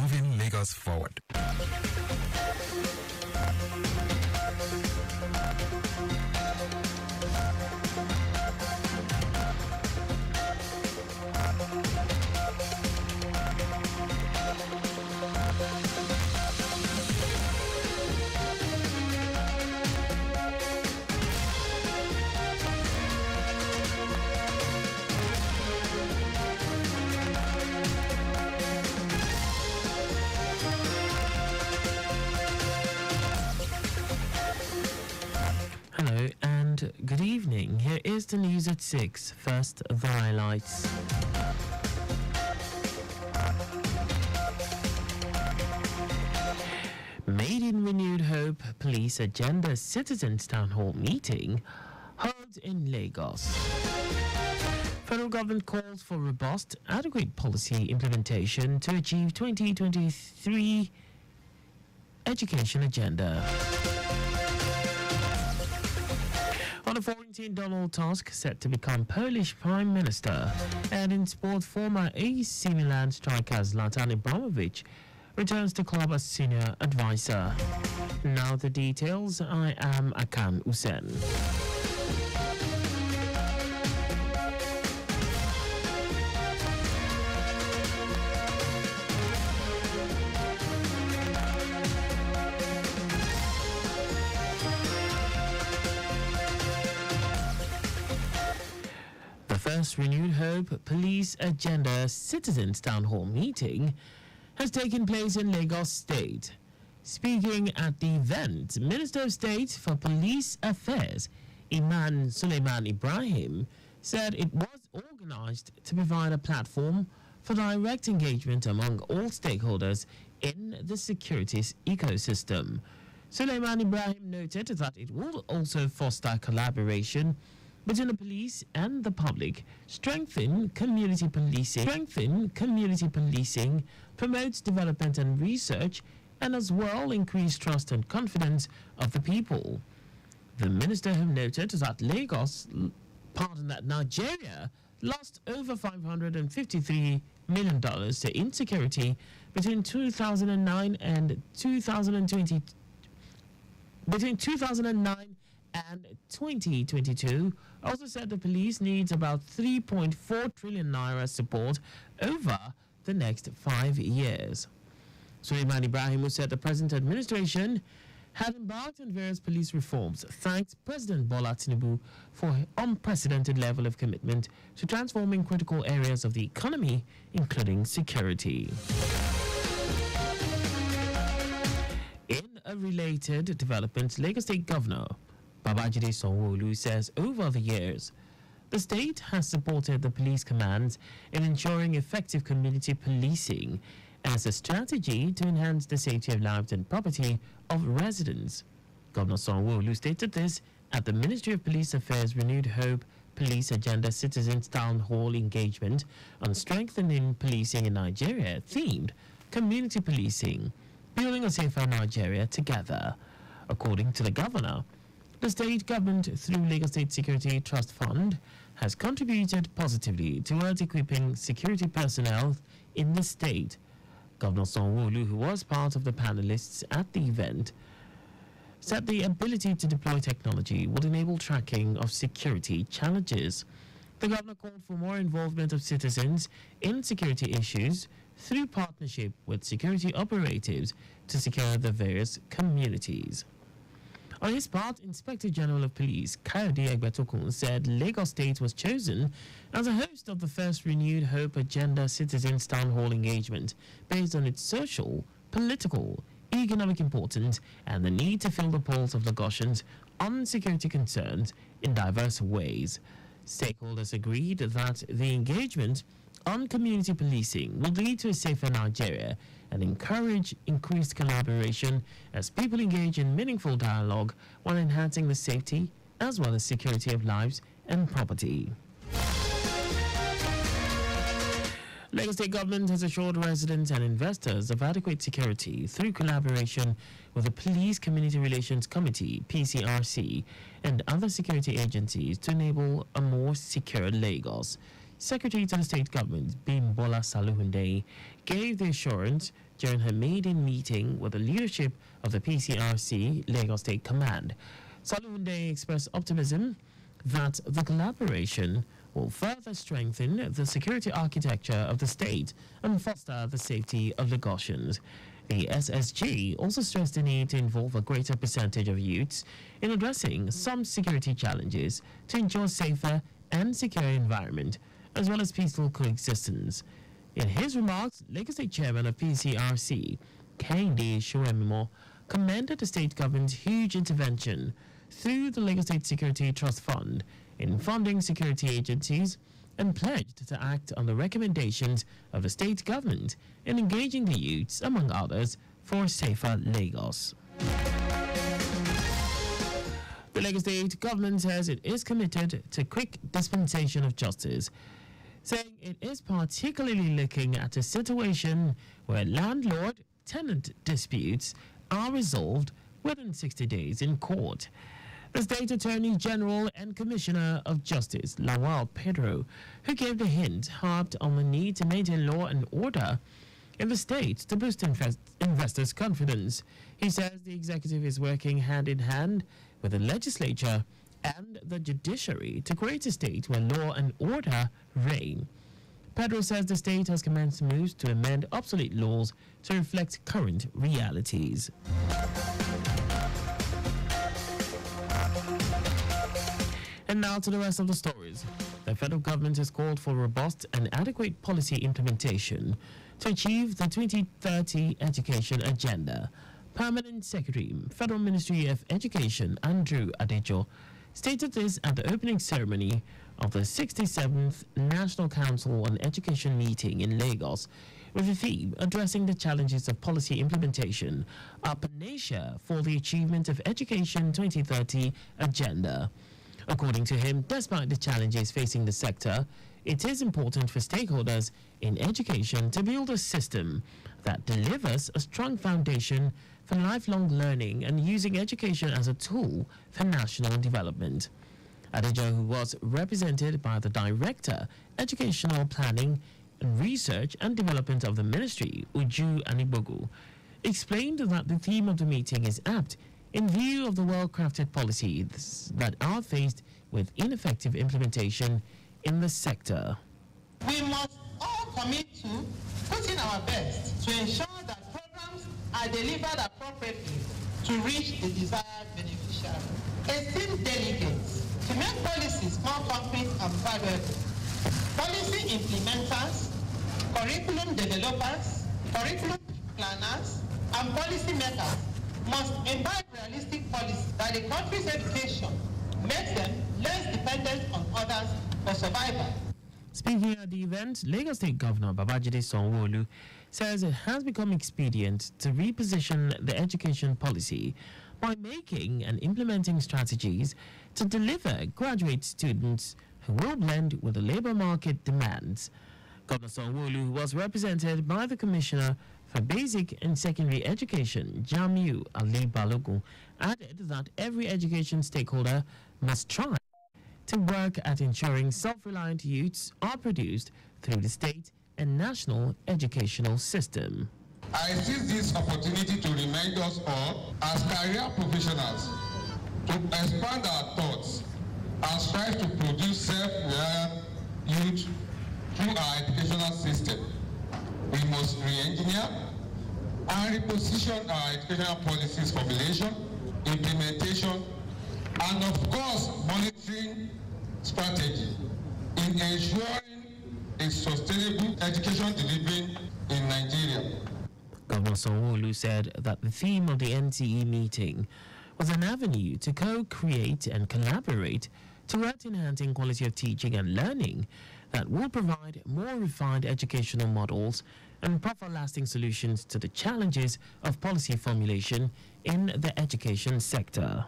moving Lagos forward. Hello and good evening. Here is the news at 6. First, the highlights. Made in Renewed Hope Police Agenda Citizens Town Hall meeting held in Lagos. Federal government calls for robust, adequate policy implementation to achieve 2023 education agenda. On a foreign team, Donald Tusk set to become Polish Prime Minister. And in sport, former AC Milan striker Zlatan Ibrahimovic returns to club as senior advisor. Now the details. I am Akan Usen. First Renewed Hope Police Agenda Citizens Town Hall meeting has taken place in Lagos State. Speaking at the event, Minister of State for Police Affairs, Imam Suleiman Ibrahim, said it was organized to provide a platform for direct engagement among all stakeholders in the securities ecosystem. Suleiman Ibrahim noted that it will also foster collaboration between the police and the public, strengthen community policing, promotes development and research, and as well increase trust and confidence of the people. The minister have noted that Nigeria lost over $553 million to insecurity between 2009 and 2020. Between 2009 and 2022, also said the police needs about 3.4 trillion naira support over the next 5 years. Suleiman Ibrahim, who said the present administration had embarked on various police reforms, thanked President Bola Tinubu for an unprecedented level of commitment to transforming critical areas of the economy, including security. In a related development, Lagos State Governor Babajide Sanwo-Olu says over the years, the state has supported the police commands in ensuring effective community policing as a strategy to enhance the safety of lives and property of residents. Governor Sanwo-Olu stated this at the Ministry of Police Affairs Renewed Hope Police Agenda Citizens Town Hall engagement on strengthening policing in Nigeria, themed Community Policing, Building a Safer Nigeria Together. According to the governor, the state government, through Lagos State Security Trust Fund, has contributed positively towards equipping security personnel in the state. Governor Sanwo-Olu, who was part of the panelists at the event, said the ability to deploy technology would enable tracking of security challenges. The governor called for more involvement of citizens in security issues through partnership with security operatives to secure the various communities. On his part, Inspector General of Police Kayode Egbetokun said Lagos State was chosen as a host of the first Renewed Hope Agenda Citizens Town Hall engagement based on its social, political, economic importance and the need to fill the pulse of Lagosians on security concerns in diverse ways. Stakeholders agreed that the engagement on community policing will lead to a safer Nigeria and encourage increased collaboration as people engage in meaningful dialogue while enhancing the safety as well as security of lives and property. Lagos State government has assured residents and investors of adequate security through collaboration with the Police Community Relations Committee, PCRC, and other security agencies to enable a more secure Lagos. Secretary to the State Government, Bimbola Saluhunde, gave the assurance during her maiden meeting with the leadership of the PCRC Lagos State Command. Saluhunde expressed optimism that the collaboration will further strengthen the security architecture of the state and foster the safety of Lagosians. The SSG also stressed the need to involve a greater percentage of youths in addressing some security challenges to ensure safer and secure environment, as well as peaceful coexistence. In his remarks, Lagos State Chairman of PCRC, Kehinde Shoemimo, commended the state government's huge intervention through the Lagos State Security Trust Fund in funding security agencies and pledged to act on the recommendations of the state government in engaging the youths, among others, for a safer Lagos. The Lagos State government says it is committed to quick dispensation of justice, saying it is particularly looking at a situation where landlord-tenant disputes are resolved within 60 days in court. The State Attorney General and Commissioner of Justice, Lawal Pedro, who gave the hint, harped on the need to maintain law and order in the state to boost investors' confidence. He says the executive is working hand in hand with the legislature and the judiciary to create a state where law and order reign. Pedro says the state has commenced moves to amend obsolete laws to reflect current realities. And now to the rest of the stories. The federal government has called for robust and adequate policy implementation to achieve the 2030 education agenda. Permanent Secretary, Federal Ministry of Education, Andrew Adejo, stated this at the opening ceremony of the 67th National Council on Education meeting in Lagos, with the theme addressing the challenges of policy implementation, a panacea for the achievement of Education 2030 agenda. According to him, despite the challenges facing the sector, it is important for stakeholders in education to build a system that delivers a strong foundation for lifelong learning and using education as a tool for national development. Adejo, who was represented by the Director, Educational Planning and Research and Development of the Ministry, Uju Anibogu, explained that the theme of the meeting is apt in view of the well-crafted policies that are faced with ineffective implementation in the sector. We must all commit to putting our best to ensure that programs are delivered appropriately to reach the desired beneficiary. Esteemed delegates, to make policies more concrete and valuable, policy implementers, curriculum developers, curriculum planners, and policy makers must imbibe realistic policies that the country's education makes them less dependent on others for survival. Speaking at the event, Lagos State Governor Babajide Sanwo-Olu says it has become expedient to reposition the education policy by making and implementing strategies to deliver graduate students who will blend with the labor market demands. Governor Sanwo-Olu, who was represented by the Commissioner for Basic and Secondary Education, Jamiu Ali Balogun, added that every education stakeholder must try to work at ensuring self-reliant youths are produced through the state and national educational system. I seize this opportunity to remind us all, as career professionals, to expand our thoughts and strive to produce self-reliant youth through our educational system. We must re-engineer and reposition our educational policies formulation, implementation, and of course, monitoring strategy in ensuring a sustainable education delivery in Nigeria. Governor Sanwo-Olu said that the theme of the NCE meeting was an avenue to co-create and collaborate towards enhancing quality of teaching and learning that will provide more refined educational models and proper lasting solutions to the challenges of policy formulation in the education sector.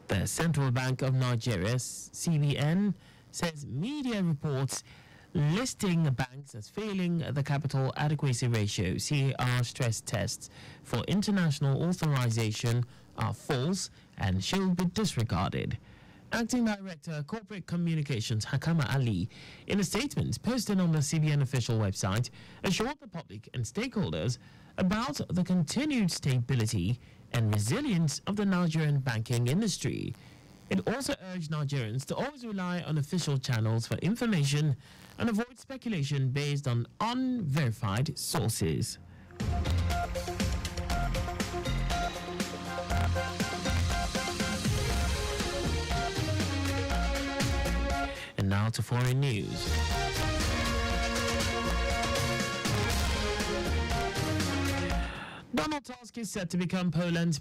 The Central Bank of Nigeria, CBN, says media reports listing banks as failing the capital adequacy ratio (CAR) stress tests for international authorization are false and should be disregarded. Acting Director Corporate Communications Hakama Ali, in a statement posted on the CBN official website, assured the public and stakeholders about the continued stability and resilience of the Nigerian banking industry. It also urged Nigerians to always rely on official channels for information and avoid speculation based on unverified sources. And now to foreign news. Donald Tusk is set to become Poland's